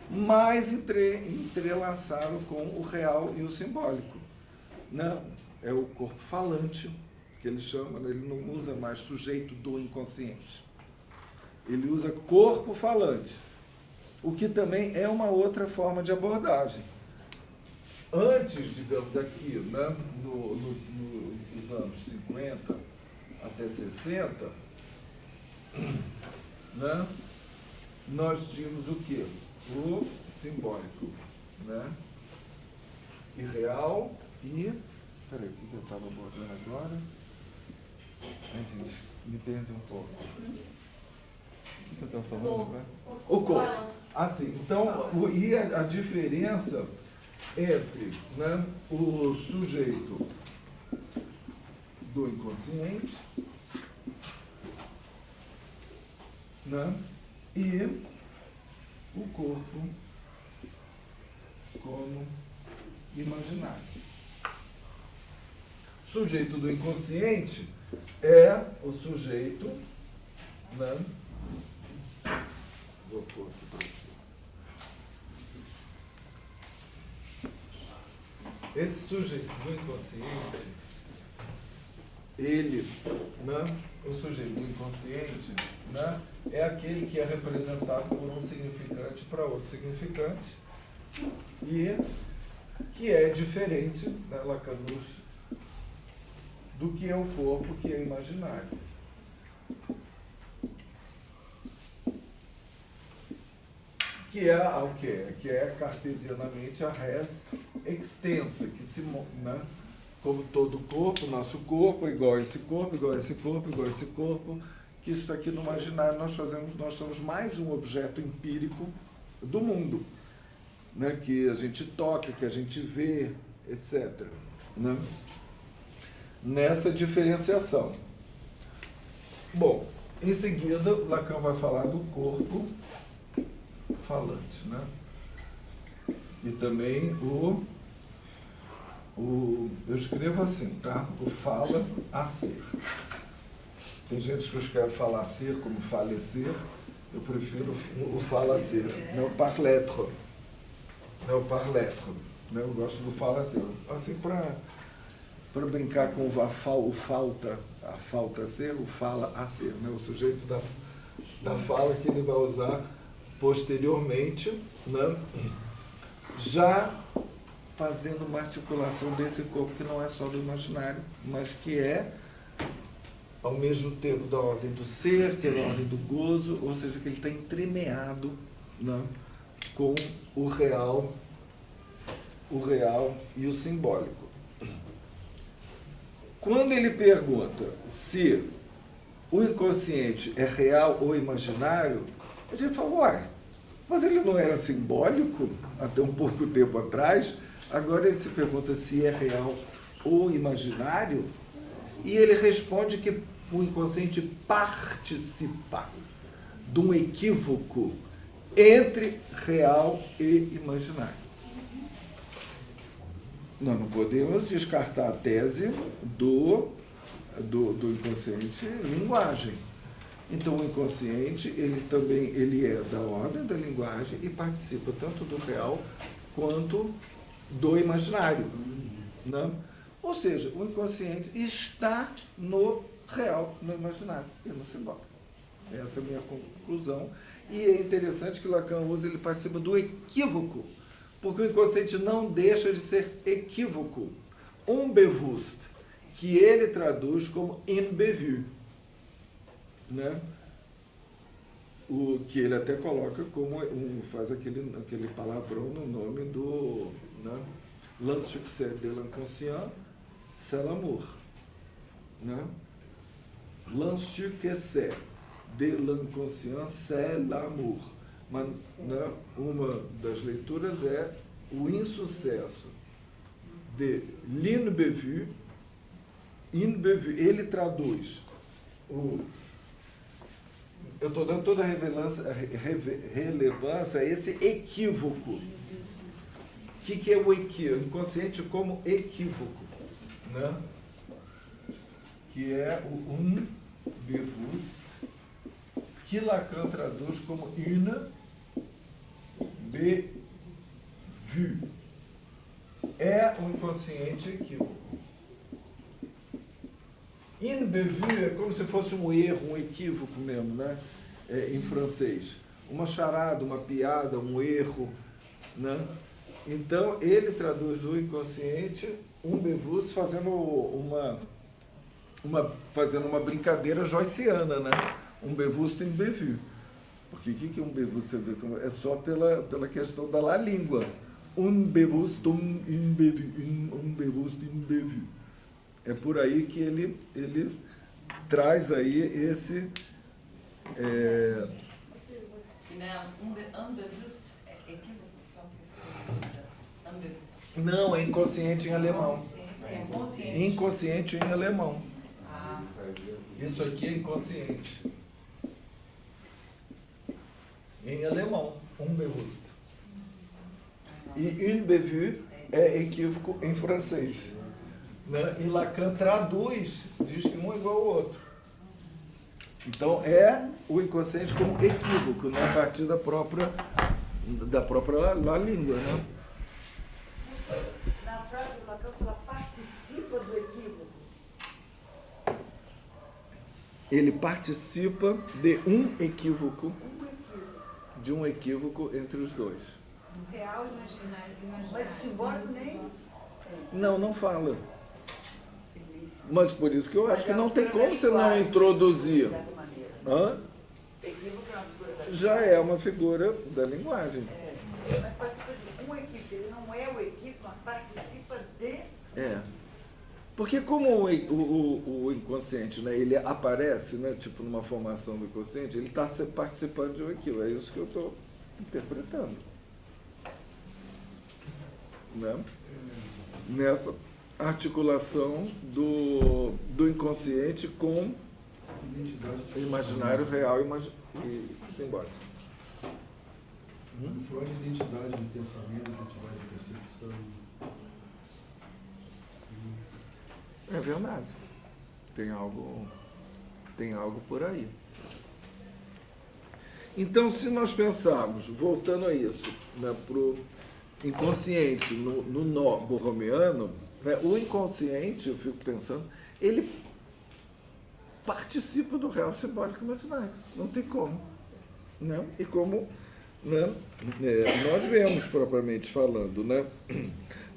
mas entrelaçado com o real e o simbólico. Não, é o corpo falante, que ele chama, ele não usa mais sujeito do inconsciente. Ele usa corpo falante, o que também é uma outra forma de abordagem. Antes, digamos aqui, né, nos anos 50 até 60, né, nós tínhamos o quê? O simbólico, né? irreal e... Peraí, o que eu estava abordando agora? Ai, gente, me perdi um pouco. O que eu estava falando agora? O corpo. Assim, então, e a diferença entre, né, o sujeito do inconsciente, né, e o corpo como imaginário. O sujeito do inconsciente é o sujeito, né? Vou pôr aqui para cima. Esse sujeito do inconsciente, ele, né, o sujeito do inconsciente, né, é aquele que é representado por um significante para outro significante e que é diferente, né, Lacanus, do que é o corpo, que é imaginário. Que é o quê? Que é cartesianamente a res extensa, que se, né, como todo corpo, nosso corpo é igual a esse corpo, igual a esse corpo, igual a esse corpo, que isso aqui no imaginário nós somos mais um objeto empírico do mundo, né, que a gente toca, que a gente vê, etc. Né? Nessa diferenciação. Bom, em seguida, Lacan vai falar do corpo falante, né? E também eu escrevo assim, tá? O fala a ser. Tem gente que escreve falar ser como falecer, eu prefiro o fala a ser, né? O par l'être, né? O par l'être, né? Eu gosto do fala a ser. Assim, para brincar com o falta a ser, o fala a ser, né? O sujeito da fala que ele vai usar posteriormente, né? Já fazendo uma articulação desse corpo que não é só do imaginário, mas que é ao mesmo tempo da ordem do ser, que é da ordem do gozo, ou seja, que ele está entremeado, né, com o real e o simbólico. Quando ele pergunta se o inconsciente é real ou imaginário, a gente fala, uai, mas ele não era simbólico até um pouco tempo atrás, agora ele se pergunta se é real ou imaginário, e ele responde que o inconsciente participa de um equívoco entre real e imaginário. Nós não podemos descartar a tese do inconsciente linguagem. Então, o inconsciente, ele é da ordem da linguagem e participa tanto do real quanto do imaginário. Né? Ou seja, o inconsciente está no real, no imaginário e no simbólico. Essa é a minha conclusão. E é interessante que Lacan usa, ele participa do equívoco, porque o inconsciente não deixa de ser equívoco. Unbewusst, que ele traduz como unbevu. Né? O que ele até coloca como faz aquele palavrão no nome do, né? L'insuccès de l'inconscient, c'est l'amour. Né? L'insuccès de l'inconscient, c'est l'amour. Mas, né, uma das leituras é o insucesso de l'inbevu. Ele traduz eu estou dando toda a relevância a esse equívoco. O que é o equívoco? Inconsciente como equívoco, né? Que é o unbewusst, que Lacan traduz como une bevu. É um inconsciente equívoco. Unbevu é como se fosse um erro, um equívoco mesmo, né? Em francês. Uma charada, uma piada, um erro, né? Então, ele traduz o inconsciente, unbewusst, fazendo uma brincadeira joyciana, né? Unbewusst unbevu. Porque o que é unbewusst? É só pela questão da língua. unbewusst, unbewusst, unbewusst. É por aí que ele traz aí esse... Unbewusst é equívoco, só que unbewusst. Não, é inconsciente em alemão. É inconsciente. Inconsciente em alemão. Ah, Isso aqui é inconsciente. Em alemão, unbewusst. E unbewusst é equívoco em francês. Né? E Lacan traduz, diz que um é igual ao outro. Então é o inconsciente como equívoco, né? A partir da própria língua. Né? Na frase do Lacan fala, participa do equívoco. Ele participa de um equívoco entre os dois. Real, imaginário. Mas o simbólico nem... Não fala. Mas por isso que eu acho que não tem como você não introduzir. Hã? Equívoco é uma figura da Já é uma figura da linguagem. Mas participa de um equívoco. Ele não é o equívoco, mas participa de... Porque como o inconsciente, né, ele aparece, né, tipo numa formação do inconsciente, ele está participando de um equívoco. É isso que eu estou interpretando. Né? Nessa articulação do inconsciente com o imaginário real e simbólico. Freud, identidade de pensamento, identidade de percepção. É verdade. Tem algo por aí. Então, se nós pensarmos, voltando a isso, né, para o inconsciente, no nó borromeano, né, o inconsciente, eu fico pensando, ele participa do real simbólico imaginário. Não tem como. Né? E como, né, nós vemos, propriamente falando, né,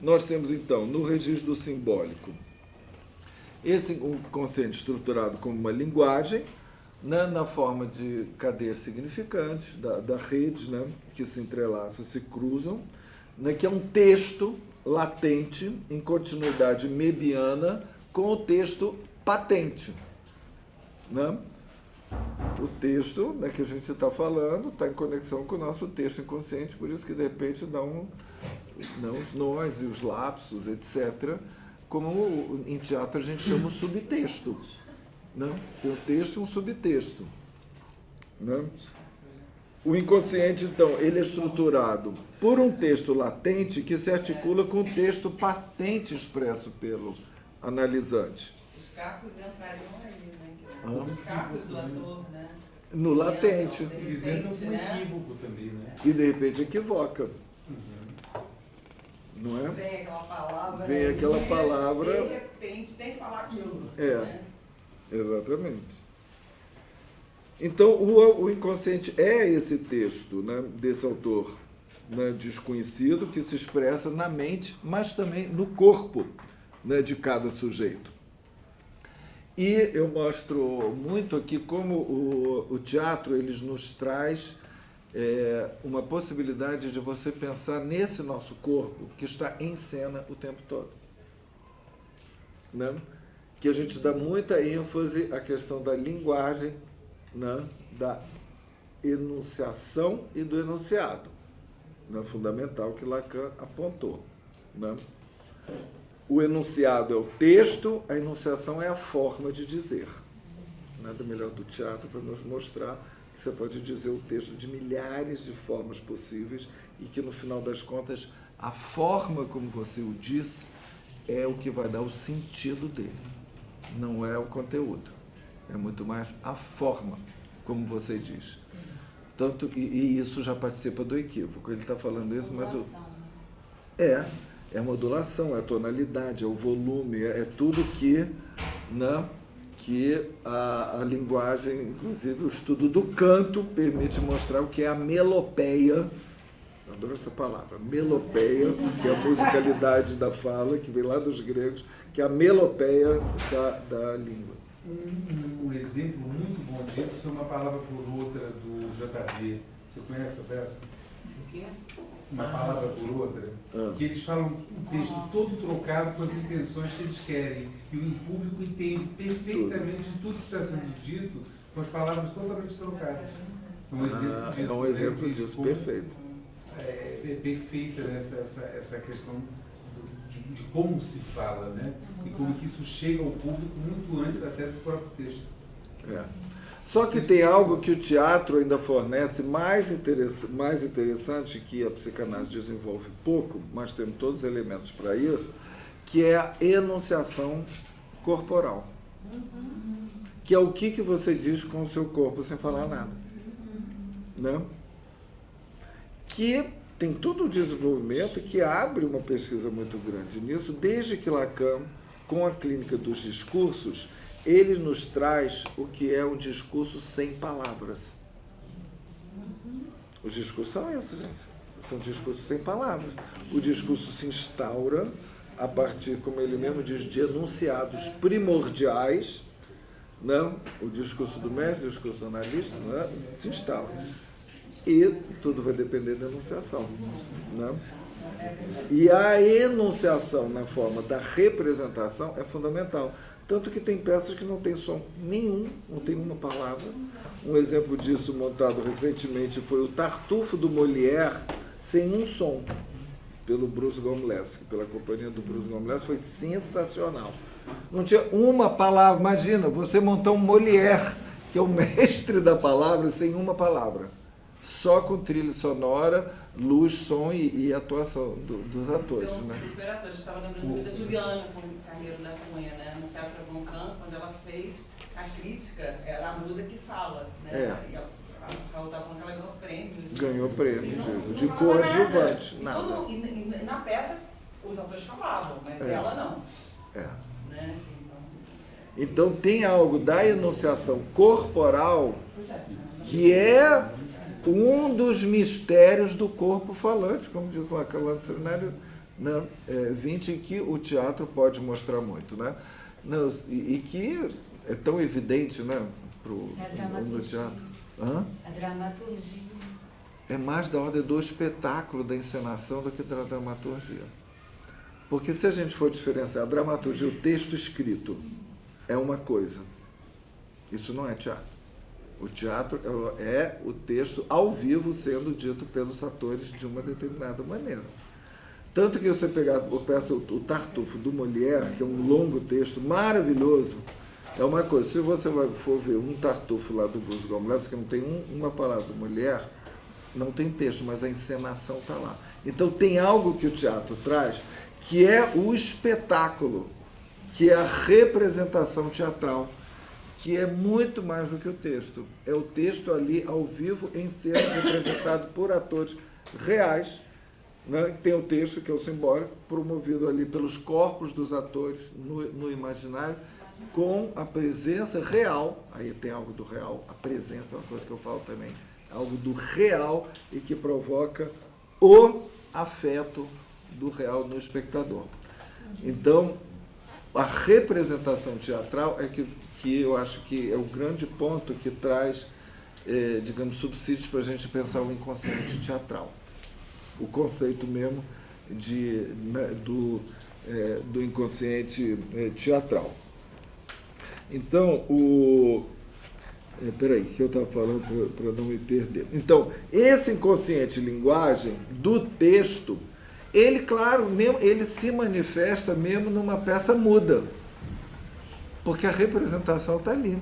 nós temos, então, no registro do simbólico, esse inconsciente estruturado como uma linguagem, né, na forma de cadeias significantes, da rede, né, que se entrelaçam, se cruzam, né, que é um texto latente em continuidade mebiana com o texto patente. Né? O texto, né, que a gente está falando está em conexão com o nosso texto inconsciente, por isso que de repente dá os nós e os lapsos, etc., como em teatro a gente chama o subtexto. Né? Tem um texto e um subtexto. Né? O inconsciente, então, ele é estruturado por um texto latente que se articula com o texto patente expresso pelo analisante. os carros entrariam aí, né? Os carros do ator, né? No latente. Eles entram com equívoco também, né? E de repente equivoca. Não é? Vem aquela palavra. Vem aquela palavra. De repente tem que falar aquilo. É, exatamente. Então, o inconsciente é esse texto, né, desse autor, né, desconhecido, que se expressa na mente, mas também no corpo, né, de cada sujeito. E eu mostro muito aqui como o teatro ele nos traz uma possibilidade de você pensar nesse nosso corpo que está em cena o tempo todo. Né? Que a gente dá muita ênfase à questão da linguagem, né? Da enunciação e do enunciado. Né? Fundamental que Lacan apontou. Né? O enunciado é o texto, a enunciação é a forma de dizer. Nada melhor do teatro para nos mostrar que você pode dizer o texto de milhares de formas possíveis e que, no final das contas, a forma como você o diz é o que vai dar o sentido dele. Não é o conteúdo. É muito mais a forma como você diz. Tanto, e isso já participa do equívoco. Ele está falando isso, mas... É a modulação, é a tonalidade, é o volume, é tudo que, né, que a linguagem, inclusive o estudo do canto, permite mostrar o que é a melopeia. Eu adoro essa palavra, melopeia, que é a musicalidade da fala, que vem lá dos gregos, que é a melopeia da língua. Um exemplo muito bom disso é uma palavra por outra do JD. Você conhece essa peça? O quê? uma palavra por outra, que eles falam o texto todo trocado com as intenções que eles querem. E o público entende perfeitamente tudo que está sendo dito com as palavras totalmente trocadas. Um exemplo disso, é um exemplo né, disso, como perfeito. É perfeita essa questão de como se fala, né? E como que isso chega ao público muito antes até do próprio texto. Só que tem algo que o teatro ainda fornece mais interessante, que a psicanálise desenvolve pouco, mas temos todos os elementos para isso, que é a enunciação corporal. Que é o que você diz com o seu corpo sem falar nada. Né? Que tem todo o desenvolvimento que abre uma pesquisa muito grande nisso, desde que Lacan, com a clínica dos discursos, ele nos traz o que é um discurso sem palavras. Os discursos são isso, gente. São discursos sem palavras. O discurso se instaura a partir, como ele mesmo diz, de enunciados primordiais. Não? O discurso do mestre, o discurso do analista, não, se instaura. E tudo vai depender da enunciação. Não? E a enunciação na forma da representação é fundamental. Tanto que tem peças que não tem som nenhum, não tem uma palavra. Um exemplo disso montado recentemente foi o Tartufo do Molière, sem um som, pelo Bruce Gomlewski, pela companhia do Bruce Gomlewski. Foi sensacional. Não tinha uma palavra. Imagina, você montar um Molière, que é o mestre da palavra, sem uma palavra. Só com trilha sonora, luz, som e atuação dos atores. São Né? super atores. Estava lembrando da Juliana com o Carneiro da Cunha, né? No Teatro Avon, quando ela fez a crítica, era a muda que fala. Né? E a Raul estava falando que ela ganhou prêmio. Ganhou prêmio Sim, de coadjuvante. E na peça, os atores falavam, mas ela não. Né? Então tem algo da enunciação corporal que é um dos mistérios do corpo falante, como diz o Lacan lá no seminário 20, em que o teatro pode mostrar muito. Né? E que é tão evidente, né, no teatro. A dramaturgia. É mais da ordem do espetáculo, da encenação, do que da dramaturgia. Porque se a gente for diferenciar a dramaturgia, o texto escrito é uma coisa. Isso não é teatro. O teatro é o texto ao vivo sendo dito pelos atores de uma determinada maneira. Tanto que você pegar o Tartufo do Molière, que é um longo texto maravilhoso, é uma coisa. Se você for ver um Tartufo lá do Bruce Gomlewski, que não tem uma palavra do Molière, não tem texto, mas a encenação está lá. Então tem algo que o teatro traz, que é o espetáculo, que é a representação teatral, que é muito mais do que o texto. É o texto ali ao vivo, em cena, representado por atores reais. Né? Tem o texto, que é o simbólico, promovido ali pelos corpos dos atores no imaginário, com a presença real. Aí tem algo do real, a presença é uma coisa que eu falo também, algo do real e que provoca o afeto do real no espectador. Então, a representação teatral é que eu acho que é o grande ponto que traz, digamos, subsídios para a gente pensar o inconsciente teatral. O conceito mesmo do inconsciente teatral. Então, peraí, que eu estava falando para não me perder. Então, esse inconsciente linguagem do texto, ele, claro, mesmo, ele se manifesta mesmo numa peça muda. Porque a representação está ali.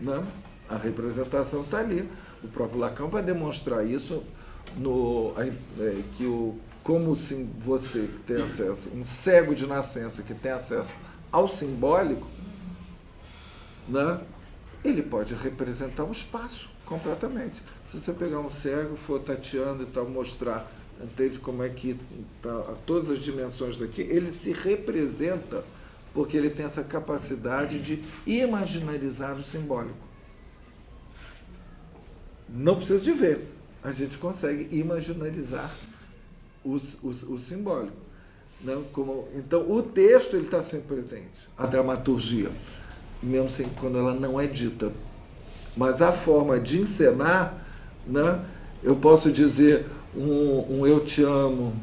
Né? A representação está ali. O próprio Lacan vai demonstrar isso, como assim, você que tem acesso, um cego de nascença que tem acesso ao simbólico, né? Ele pode representar o espaço completamente. Se você pegar um cego, for tateando e tal, mostrar, entende como é que tá, todas as dimensões daqui, ele se representa porque ele tem essa capacidade de imaginarizar o simbólico. Não precisa de ver, a gente consegue imaginarizar o simbólico. Não? Então, o texto está sempre presente, a dramaturgia, mesmo quando ela não é dita. Mas a forma de encenar, né, eu posso dizer um eu te amo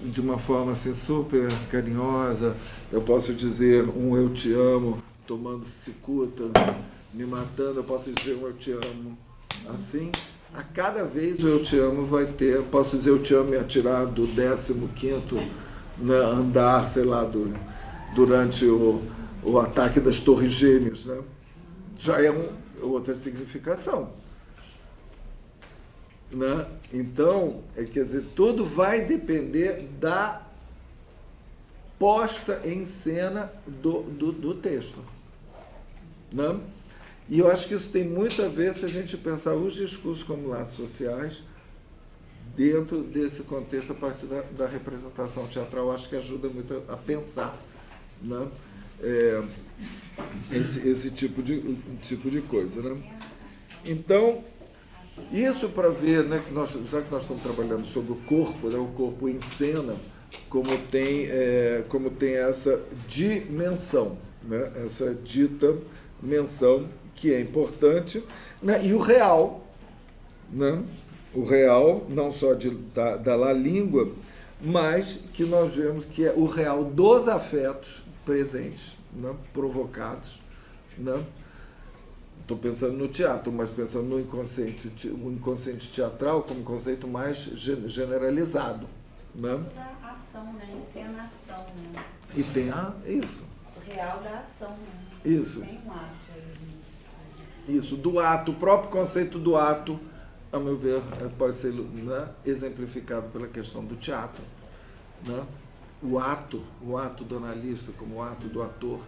de uma forma assim super carinhosa, eu posso dizer um eu te amo tomando cicuta, me matando, eu posso dizer um eu te amo assim. A cada vez o eu te amo vai ter, posso dizer eu te amo me atirar do 15º andar, sei lá, durante o ataque das Torres Gêmeas, né? Já é outra significação, né? Então, quer dizer, tudo vai depender da posta em cena do texto, né? E eu acho que isso tem muito a ver se a gente pensar os discursos como laços sociais dentro desse contexto a partir da representação teatral. Eu acho que ajuda muito a pensar, né? Esse tipo de coisa, né? Então, isso para ver, né, que já que nós estamos trabalhando sobre o corpo, né, o corpo em cena, como tem essa dimensão, né, essa dita menção que é importante, né, e o real, né, o real não só da lá língua, mas que nós vemos que é o real dos afetos presentes, né, provocados, né? Estou pensando no teatro, mas pensando no o inconsciente teatral como conceito mais generalizado, né? Da ação, né? Encenação, né? E tem isso. O real da ação, né? Isso. Tem um ato aí. Isso, do ato, o próprio conceito do ato, a meu ver, pode ser, né, exemplificado pela questão do teatro, né? O ato do analista como o ato do ator,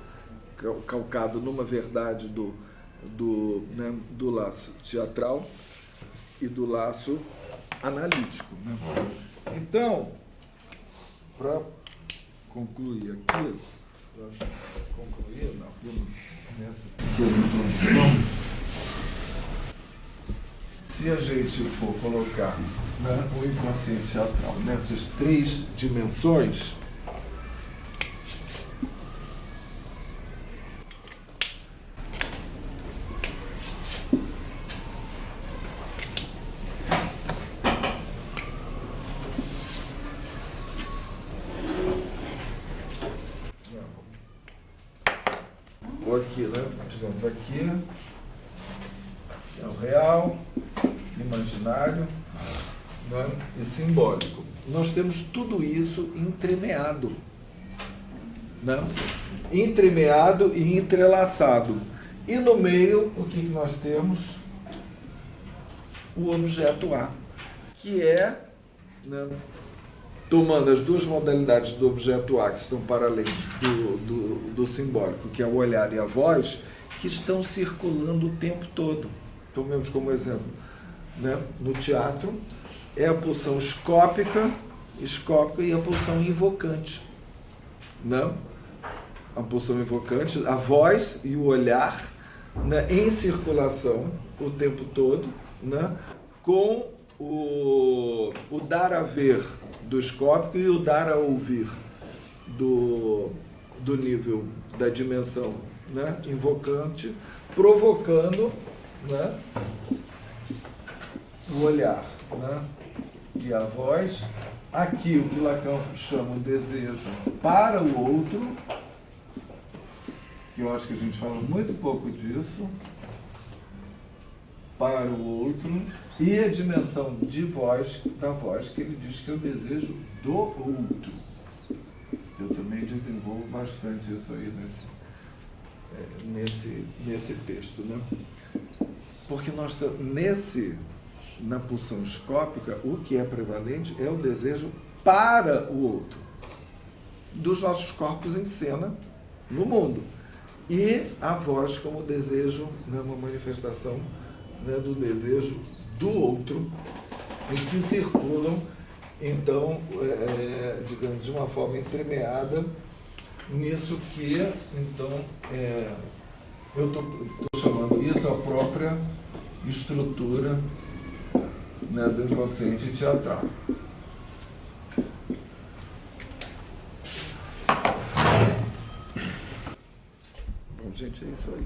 calcado numa verdade né, do laço teatral e do laço analítico, né? Então, para concluir aqui, nessa pequena introdução, se a gente for colocar, né, o inconsciente teatral nessas 3 dimensões, ou aqui, né? Digamos aqui é o real, imaginário, né, e simbólico. Nós temos tudo isso entremeado, né? Entremeado e entrelaçado. E no meio, o que nós temos? O objeto A, que é, né, tomando as 2 modalidades do objeto A, que estão para além do simbólico, que é o olhar e a voz, que estão circulando o tempo todo. Tomemos como exemplo, né, no teatro, é a pulsão escópica e a pulsão invocante. Né? A pulsão invocante, a voz e o olhar, né, em circulação o tempo todo, né, com o dar a ver do escópico e o dar a ouvir do nível da dimensão, né, invocante, provocando, né, o olhar, né, e a voz. Aqui o que Lacan chama o desejo para o outro, que eu acho que a gente fala muito pouco disso, para o outro, e a dimensão da voz, que ele diz que é o desejo do outro. Eu também desenvolvo bastante isso aí nesse texto, né? Porque nós na pulsão escópica, o que é prevalente é o desejo para o outro, dos nossos corpos em cena no mundo. E a voz como desejo, né, uma manifestação, né, do desejo do outro, em que circulam, então, digamos, de uma forma entremeada, nisso que, então, eu estou chamando isso a própria estrutura, né, do inconsciente teatral. Bom, gente, é isso aí.